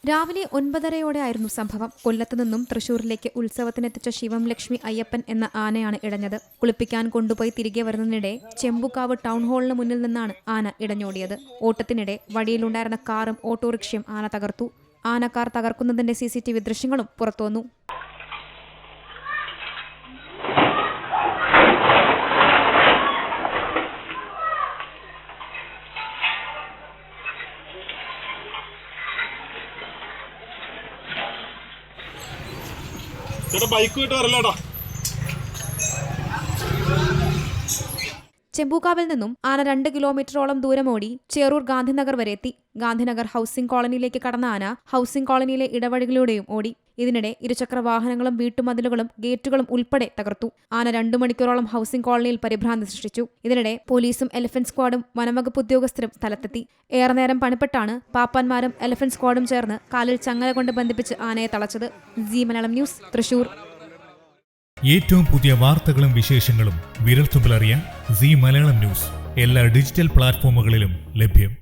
രാവിലെ 9:30 സംഭവം. കൊല്ലത്തു നിന്നും തൃശൂരിലേക്ക് ഉത്സവത്തിനെത്തിച്ച ശിവം ലക്ഷ്മി അയ്യപ്പൻ എന്ന ആനയാണ് ഇടഞ്ഞത്. കുളിപ്പിക്കാൻ കൊണ്ടുപോയി തിരികെ വരുന്നതിനിടെ ചെമ്പുകാവ് ടൗൺ ഹാളിന് മുന്നിൽ നിന്നാണ് ആന ഇടഞ്ഞോടിയത്. ഓട്ടത്തിനിടെ വഴിയിലുണ്ടായിരുന്ന കാറും ഓട്ടോറിക്ഷയും ആന തകർത്തു. ആന കാർ തകർക്കുന്നതിന്റെ CCTV ദൃശ്യങ്ങളും പുറത്തുവന്നു. ചെമ്പൂക്കാവിൽ നിന്നും ആന 2 കിലോമീറ്ററോളം ദൂരമോടി ചേറൂർ ഗാന്ധിനഗർ വരെ എത്തി. ഗാന്ധിനഗർ ഹൌസിംഗ് കോളനിയിലേക്ക് കടന്ന ആന ഹൌസിംഗ് കോളനിയിലെ ഇടവഴികളിലൂടെയും ഓടി. ഇതിനിടെ ഇരുചക്ര വാഹനങ്ങളും വീട്ടുമതിലുകളും ഗേറ്റുകളും ഉൾപ്പെടെ തകർത്തു. ആന 2 മണിക്കൂറോളം ഹൌസിംഗ് കോളനിയിൽ പരിഭ്രാന്തി സൃഷ്ടിച്ചു. ഇതിനിടെ പോലീസും എലിഫന്റ് സ്ക്വാഡും വനംവകുപ്പ് ഉദ്യോഗസ്ഥരും സ്ഥലത്തെത്തി. ഏറെ നേരം പണിപ്പെട്ടാണ് പാപ്പാന്മാരും എലിഫന്റ് സ്ക്വാഡും ചേർന്ന് കാലിൽ ചങ്ങല കൊണ്ട് ബന്ധിപ്പിച്ച് ആനയെ തളച്ചത്. Zee Malayalam news, Thrissur. ഏറ്റവും പുതിയ വാർത്തകളും വിശേഷങ്ങളും വിരൽത്തുമ്പിലറിയാൻ സീ മലയാളം ന്യൂസ് എല്ലാ ഡിജിറ്റൽ പ്ലാറ്റ്ഫോമുകളിലും ലഭ്യം.